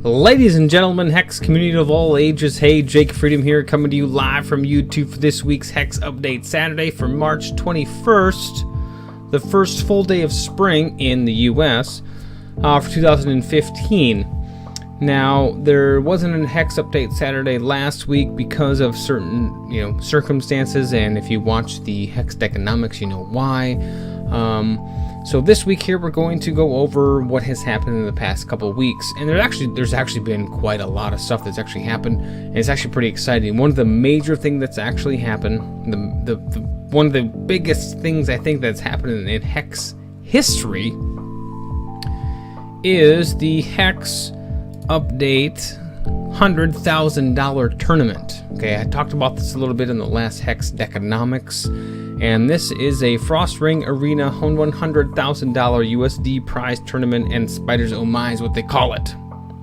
Ladies and gentlemen, Hex community of all ages, hey, Jake Freedom here, coming to you live from YouTube for this week's Hex update, Saturday for March 21st, the first full day of spring in the US for 2015. Now, there wasn't a Hex update Saturday last week because of certain, circumstances, and if you watch the Hex Deconomics, you know why. So this week here, we're going to go over what has happened in the past couple of weeks, and there's actually been quite a lot of stuff that's actually happened, and it's actually pretty exciting. One of the major things that's actually happened, one of the biggest things I think that's happened in Hex history, is the Hex update $100,000 tournament. Okay, I talked about this a little bit in the last Hex Deconomics. And this is a Frost Ring Arena $100,000 USD prize tournament, and Spiders Oh My is what they call it.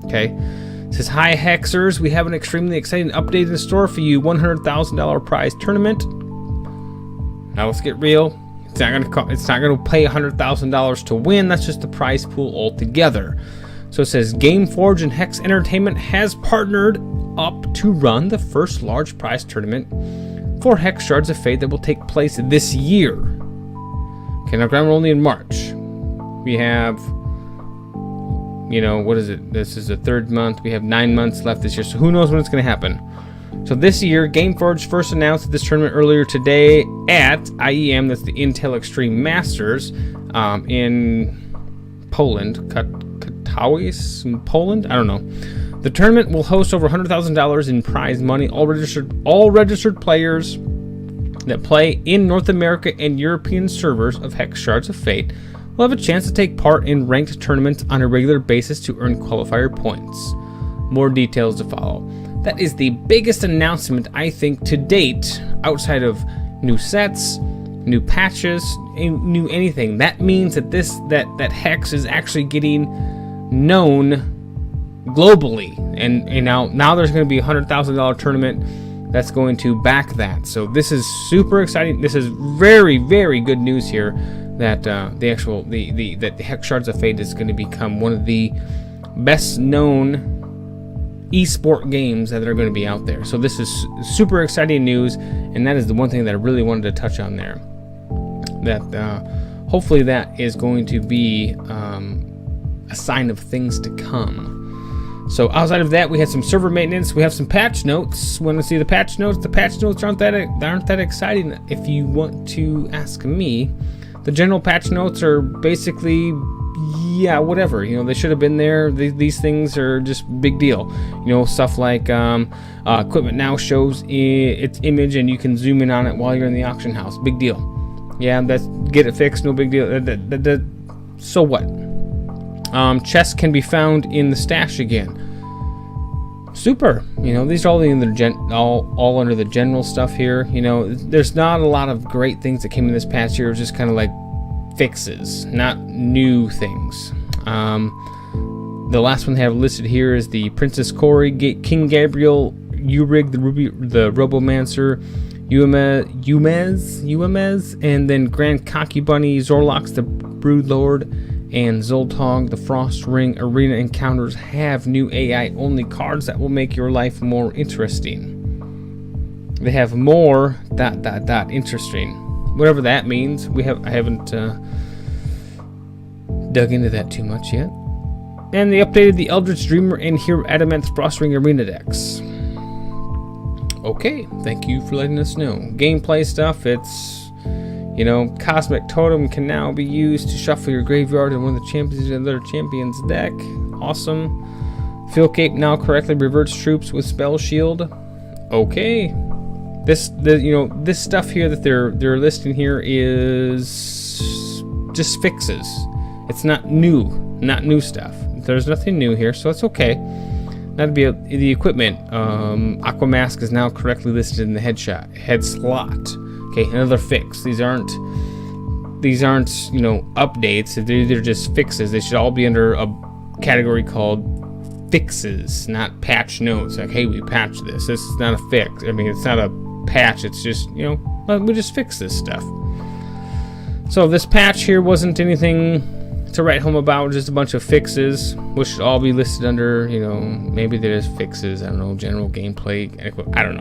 Okay, it says, hi Hexers, we have an extremely exciting update in store for you. $100,000 prize tournament. Now let's get real. It's not gonna pay $100,000 to win. That's just the prize pool altogether. So it says Gameforge and Hex Entertainment has partnered up to run the first large prize tournament for Hex Shards of Fate that will take place this year. Okay, now granted, we're only in March. We have, what is it? This is the third month. We have 9 months left this year, so who knows when it's going to happen. So this year, Gameforge first announced this tournament earlier today at IEM, that's the Intel Extreme Masters, in Poland. Katowice, in Poland? I don't know. The tournament will host over $100,000 in prize money. All registered players that play in North America and European servers of Hex Shards of Fate will have a chance to take part in ranked tournaments on a regular basis to earn qualifier points. More details to follow. That is the biggest announcement, I think, to date, outside of new sets, new patches, new anything. That means that that Hex is actually getting known globally, and now there's going to be a $100,000 tournament that's going to back that. So this is super exciting. This is very, very good news here that the Hex Shards of Fate is going to become one of the best known esport games that are going to be out there. So this is super exciting news, and that is the one thing that I really wanted to touch on there. That hopefully that is going to be a sign of things to come. So outside of that, we had some server maintenance. We have some patch notes. Want to see the patch notes? The patch notes aren't that exciting, if you want to ask me. The general patch notes are basically, whatever. They should have been there. These things are just big deal. Stuff like equipment now shows its image, and you can zoom in on it while you're in the auction house. Big deal. Yeah, get it fixed. No big deal. So what? Chests can be found in the stash again. Super. These are all under the general stuff here. There's not a lot of great things that came in this past year. It was just kind of like fixes, not new things. The last one they have listed here is the Princess Corey, King Gabriel, Urig, the Robomancer, Umez, and then Grand Concubunny, Zorlox, the Broodlord, and Zoltog. The Frost Ring Arena encounters have new AI-only cards that will make your life more interesting. They have more ... interesting. Whatever that means. I haven't dug into that too much yet. And they updated the Eldritch Dreamer and Hero Adamant's Frost Ring Arena decks. Okay, thank you for letting us know. Gameplay stuff, it's Cosmic Totem can now be used to shuffle your graveyard in one of the champions deck. Awesome. Field Cape now correctly reverts troops with Spell Shield. Okay. This stuff here that they're listing here is just fixes. It's not new stuff. There's nothing new here, so it's okay. That'd be the equipment. Aquamask is now correctly listed in the head slot. Okay, another fix. These aren't updates. They're just fixes. They should all be under a category called fixes, not patch notes. Like, hey, we patched this. This is not a fix. I mean, it's not a patch. It's just, we just fix this stuff. So this patch here wasn't anything to write home about. Just a bunch of fixes, which should all be listed under, maybe there's fixes, I don't know, general gameplay, I don't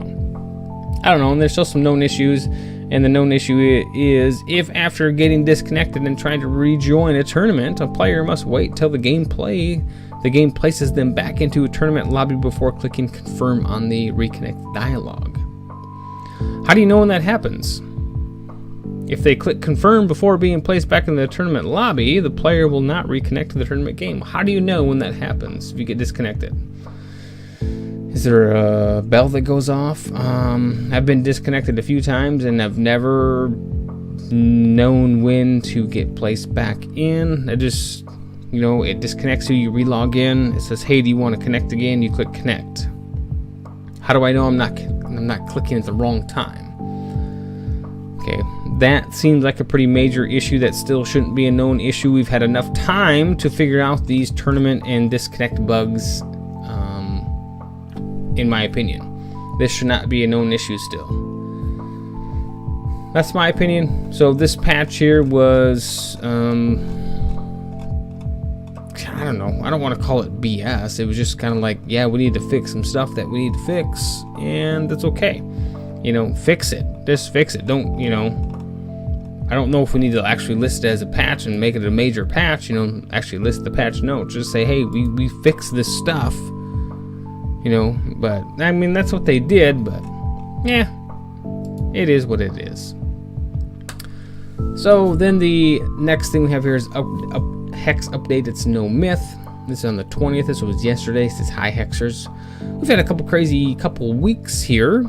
know, and there's still some known issues. And the known issue is if after getting disconnected and trying to rejoin a tournament, a player must wait till the game places them back into a tournament lobby before clicking confirm on the reconnect dialog. How do you know when that happens? If they click confirm before being placed back in the tournament lobby, the player will not reconnect to the tournament game. How do you know when that happens if you get disconnected? Is there a bell that goes off? I've been disconnected a few times and I've never known when to get placed back in. I just, it disconnects you, you relog in. It says, hey, do you want to connect again? You click connect. How do I know I'm not clicking at the wrong time? Okay, that seems like a pretty major issue that still shouldn't be a known issue. We've had enough time to figure out these tournament and disconnect bugs. In my opinion, this should not be a known issue still. That's my opinion. So this patch here was, I don't know. I don't want to call it BS. It was just kind of like, yeah, we need to fix some stuff that we need to fix, and that's okay. Fix it. Just fix it. Don't, I don't know if we need to actually list it as a patch and make it a major patch. Actually list the patch notes. Just say, hey, we fixed this stuff. But I mean, that's what they did, but yeah, it is what it is. So then the next thing we have here is HEX update. It's no myth. This is on the 20th. This was yesterday. It says hi Hexers. We've had a crazy couple weeks here.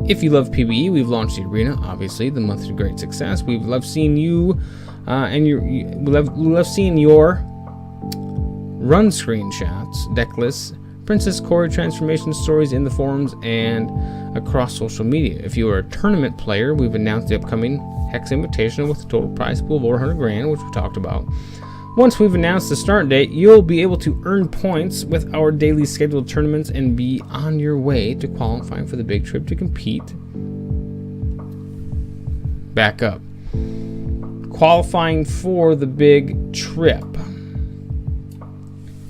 If you love PvE, we've launched the arena, obviously, the month of great success. We've loved seeing you, we love seeing your run screenshots, deck lists, Princess Corey transformation stories in the forums and across social media. If you are a tournament player, we've announced the upcoming HEX Invitational with a total prize pool of over 100 grand, which we talked about. Once we've announced the start date, you'll be able to earn points with our daily scheduled tournaments and be on your way to qualifying for the big trip to compete. Back up. Qualifying for the big trip.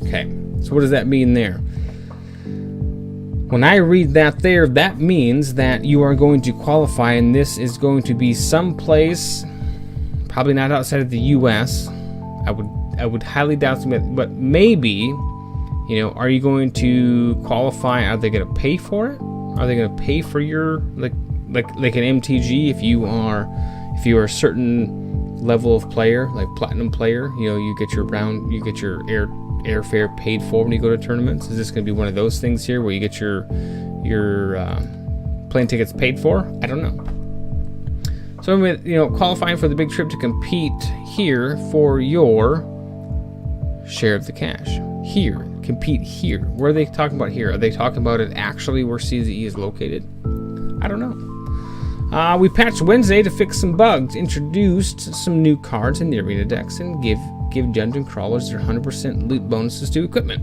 Okay, so what does that mean there? When I read that there, that means that you are going to qualify, and this is going to be someplace, probably not outside of the U.S. I would highly doubt it, but maybe, are you going to qualify? Are they going to pay for it? Are they going to pay for your like an MTG if you are a certain level of player, like platinum player? You get your airfare paid for when you go to tournaments. Is this going to be one of those things here where you get your plane tickets paid for? I don't know. So qualifying for the big trip to compete here for your share of the cash. Here, compete here. Where are they talking about here? Are they talking about it actually where CZE is located? I don't know. We patched Wednesday to fix some bugs, introduced some new cards in the arena decks, and give dungeon crawlers their 100% loot bonuses to equipment.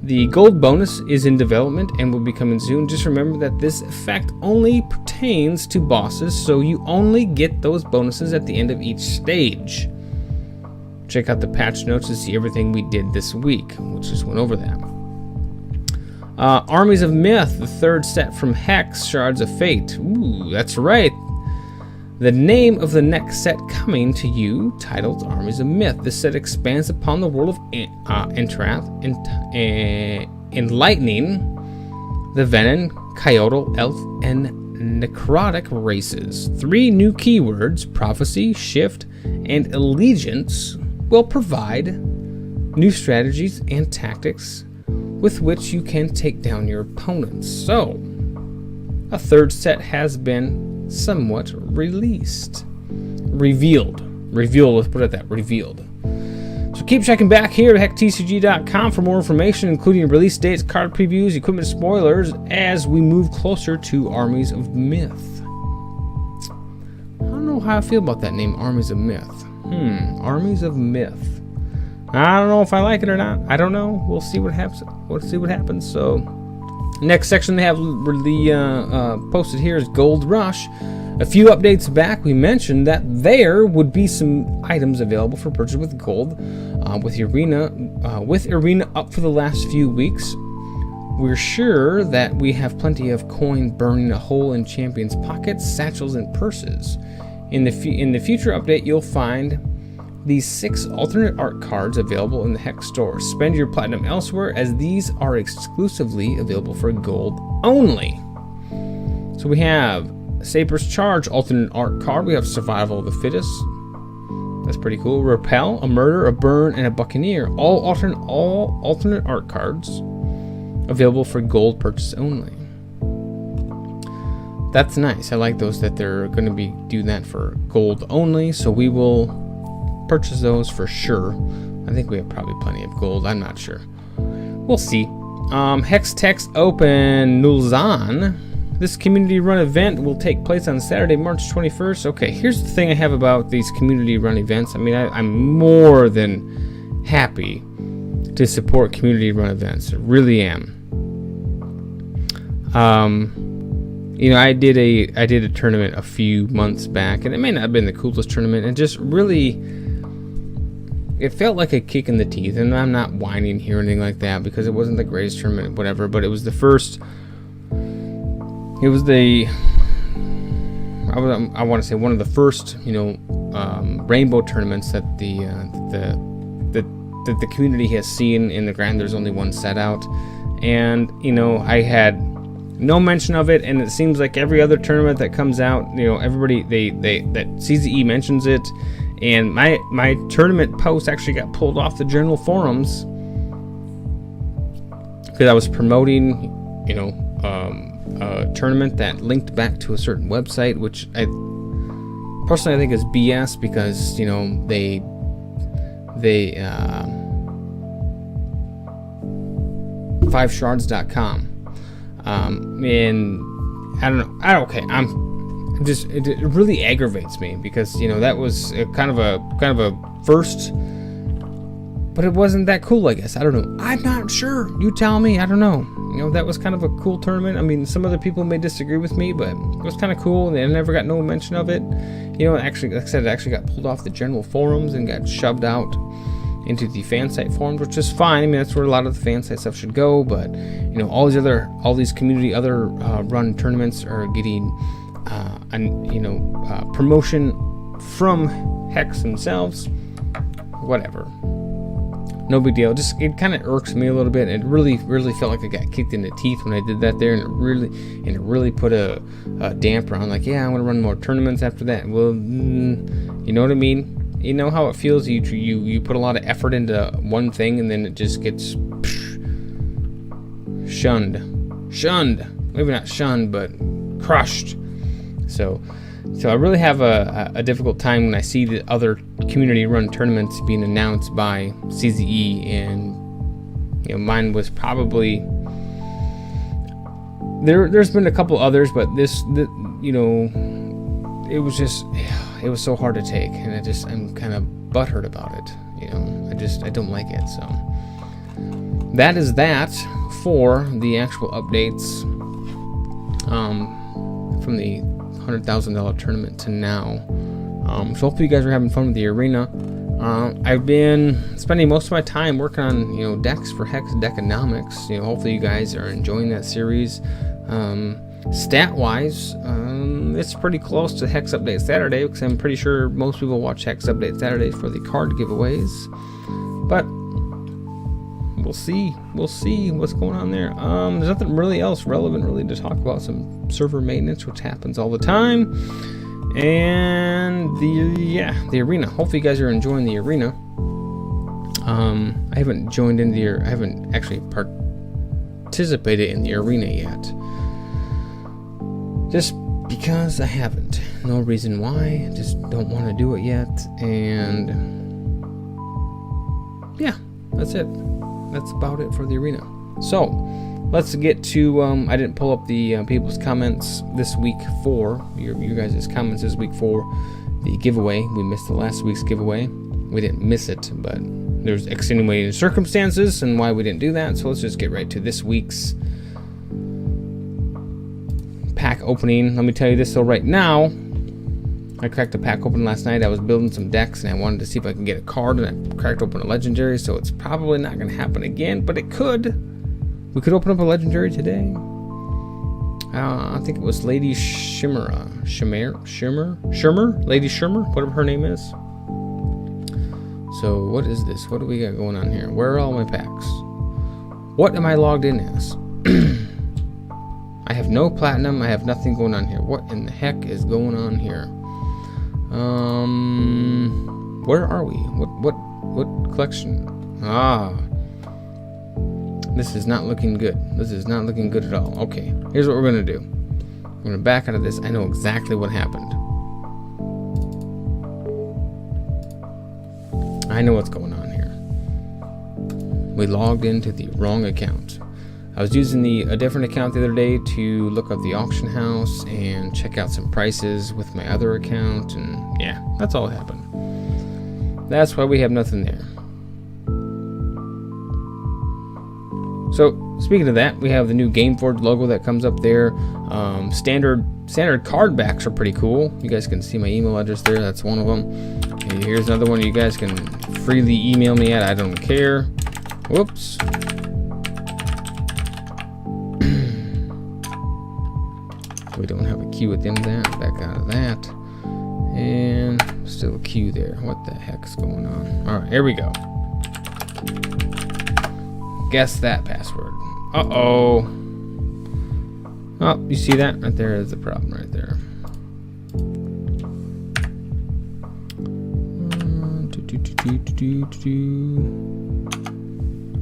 The gold bonus is in development and will be coming soon. Just remember that this effect only pertains to bosses, so you only get those bonuses at the end of each stage. Check out the patch notes to see everything we did this week. We just went over that. Armies of Myth, the third set from HEX, Shards of Fate. Ooh, that's right. The name of the next set coming to you, titled Armies of Myth. This set expands upon the world of Entrath, enlightening the Venom, Coyote, Elf, and Necrotic races. 3 new keywords, Prophecy, Shift, and Allegiance, will provide new strategies and tactics with which you can take down your opponents. So, a third set has been somewhat revealed, let's put it that, revealed. So keep checking back here at HEXTCG.com for more information, including release dates, card previews, equipment spoilers, as we move closer to Armies of Myth. I don't know how I feel about that name, Armies of Myth. Armies of Myth. I don't know if I like it or not. I don't know. We'll see what happens. So, next section they have posted here is Gold Rush. A few updates back, we mentioned that there would be some items available for purchase with gold. With Arena up for the last few weeks, we're sure that we have plenty of coin burning a hole in champions' pockets, satchels, and purses. In the future update, you'll find these 6 alternate art cards available in the HEX store. Spend your platinum elsewhere, as these are exclusively available for gold only. So we have Saber's Charge alternate art card. We have Survival of the Fittest. That's pretty cool. Repel, a Murder, a Burn, and a Buccaneer. All alternate art cards available for gold purchase only. That's nice. I like those that they're going to be doing that for gold only. So we will purchase those for sure. I think we have probably plenty of gold. I'm not sure. We'll see. Hex Text Open Nulzan. This community run event will take place on Saturday, March 21st. Okay, here's the thing I have about these community run events. I mean, I'm more than happy to support community run events. I really am. You know, I did a tournament a few months back, and it may not have been the coolest tournament. It just really, it felt like a kick in the teeth. And I'm not whining here or anything like that, because it wasn't the greatest tournament, whatever. But it was the first. It was I want to say one of the first, you know, rainbow tournaments that the community has seen in the grand. There's only one set out, and you know, I had no mention of it, and it seems like every other tournament that comes out, you know, everybody that CZE mentions it, and my tournament post actually got pulled off the general forums because I was promoting, you know, a tournament that linked back to a certain website, which I personally think is BS, because you know they 5shards.com, and I don't know. I'm just, it really aggravates me, because you know that was kind of a first, but it wasn't that cool, I guess. I don't know. I'm not sure. You tell me. I don't know. You know, that was kind of a cool tournament. I mean, some other people may disagree with me, but it was kind of cool, and I never got no mention of it. You know, actually, like I said, it actually got pulled off the general forums and got shoved out into the fan site forums, which is fine. I mean, that's where a lot of the fan site stuff should go. But you know, all these community run tournaments are getting promotion from HEX themselves. Whatever. No big deal. Just, it kind of irks me a little bit. It really felt like I got kicked in the teeth when I did that there, and it really put a damper on. Like, yeah, I want to run more tournaments after that. Well, you know what I mean. You know how it feels. You put a lot of effort into one thing, and then it just gets shunned. Maybe not shunned, but crushed. So I really have a difficult time when I see the other community-run tournaments being announced by CZE, and you know, mine was probably there's been a couple others, but you know, it was so hard to take, and I'm kind of butthurt about it. You know, I don't like it. So that is that for the actual updates from the $100,000 tournament to now. So hopefully you guys are having fun with the arena. I've been spending most of my time working on, you know, decks for HEX Deckonomics. You know, hopefully you guys are enjoying that series. Stat wise, it's pretty close to HEX Update Saturday, because I'm pretty sure most people watch HEX Update Saturday for the card giveaways. But we'll see what's going on there. There's nothing really else relevant really to talk about. Some server maintenance, which happens all the time, and the arena. Hopefully you guys are enjoying the arena. I haven't joined in I haven't actually participated in the arena yet, just because I haven't. No reason why. I just don't want to do it yet. And yeah, that's it. That's about it for the arena. So let's get to I didn't pull up the people's comments this week for your guys' comments this week for the giveaway. We missed the last week's giveaway. We didn't miss it, but there's extenuating circumstances and why we didn't do that. So let's just get right to this week's pack opening. Let me tell you this though, right now, I cracked a pack open last night. I was building some decks and I wanted to see if I can get a card, and I cracked open a legendary, so it's probably not going to happen again, but it could. We could open up a legendary today. I think it was Lady Shimmer, Lady Shimmer, whatever her name is. So what is this? What do we got going on here? Where are all my packs? What am I logged in as? I have no platinum. I have nothing going on here. What in the heck is going on here? Where are we? What collection? This is not looking good. This is not looking good at all. Okay, here's what we're gonna do. We're gonna back out of this. I know exactly what happened. I know what's going on here. We logged into the wrong account. I was using a different account the other day to look up the auction house and check out some prices with my other account, and yeah, that's all that happened. That's why we have nothing there. So speaking of that, we have the new Gameforge logo that comes up there. Standard card backs are pretty cool. You guys can see my email address there. That's one of them. And here's another one you guys can freely email me at. I don't care. Whoops. We don't have a queue within that. Back out of that. And still a queue there. What the heck's going on? All right, here we go. Guess that password. Uh-oh. Oh, you see that? Right there is the problem right there.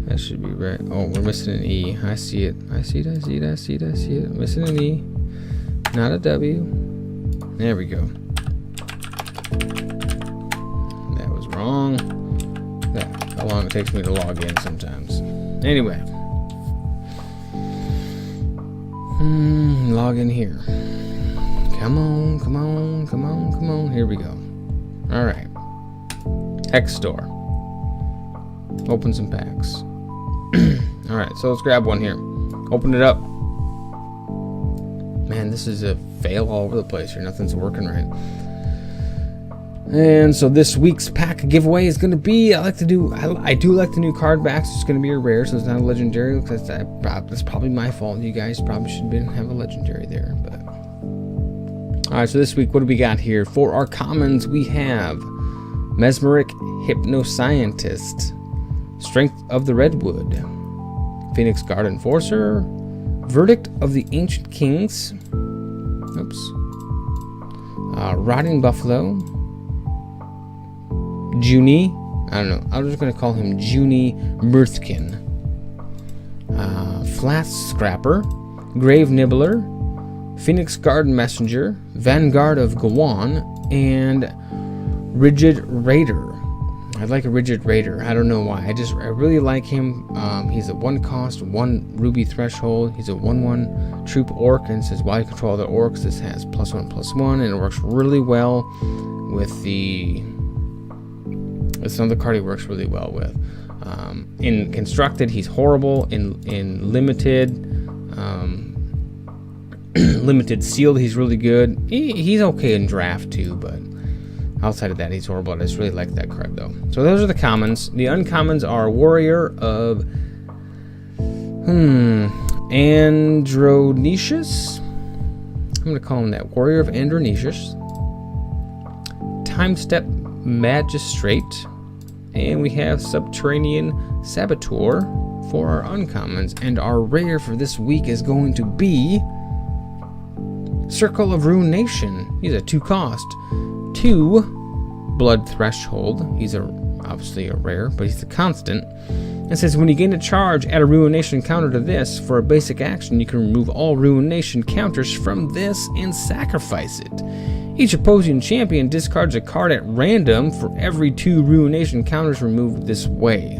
That should be right. Oh, we're missing an E. I see it. I see it. Missing an E. Not a W. There we go. That was wrong. That's how long it takes me to log in sometimes. Anyway. Log in here. Come on. Here we go. Alright. HEX store. Open some packs. Alright, so let's grab one here. Open it up. Man, this is a fail all over the place here. Nothing's working right. And so this week's pack giveaway is going to be, I do like the new card backs. It's going to be a rare, so it's not a legendary. That's probably my fault. You guys probably should have a legendary there. But alright, so this week, what do we got here? For our commons, we have Mesmeric Hypnoscientist, Strength of the Redwood, Phoenix Guard Enforcer, Verdict of the Ancient Kings, Rotting Buffalo, Junie, I don't know, I'm just going to call him Junie Mirthkin, Flask Scrapper, Grave Nibbler, Phoenix Guard Messenger, Vanguard of Gawan, and Rigid Raider. I like a Rigid Raider. I don't know why. I really like him. He's a 1 cost, 1 ruby threshold. He's a 1/1 troop orc, and it says while you control other orcs, this has +1/+1, and it works really well with the. It's another card he works really well with. In constructed, he's horrible. In limited, limited sealed, he's really good. He's okay in draft too, but. Outside of that, he's horrible. I just really like that card, though. So those are the commons. The uncommons are Warrior of Andronicius. I'm going to call him that. Warrior of Andronicius. Time Step Magistrate. And we have Subterranean Saboteur for our uncommons. And our rare for this week is going to be Circle of Ruination. He's a 2 cost. 2 blood threshold. He's obviously a rare, but he's a constant. It says when you gain a charge, add a ruination counter to this. For a basic action, you can remove all ruination counters from this and sacrifice it. Each opposing champion discards a card at random for every 2 ruination counters removed this way.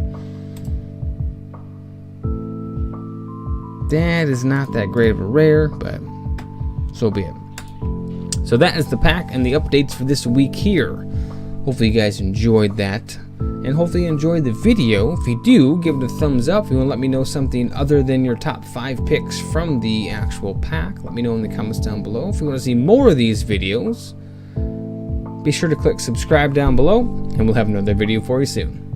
That is not that great of a rare, but so be it. So that is the pack and the updates for this week here. Hopefully you guys enjoyed that. And hopefully you enjoyed the video. If you do, give it a thumbs up. If you want to let me know something other than your top 5 picks from the actual pack, let me know in the comments down below. If you want to see more of these videos, Be sure to click subscribe down below, and we'll have another video for you soon.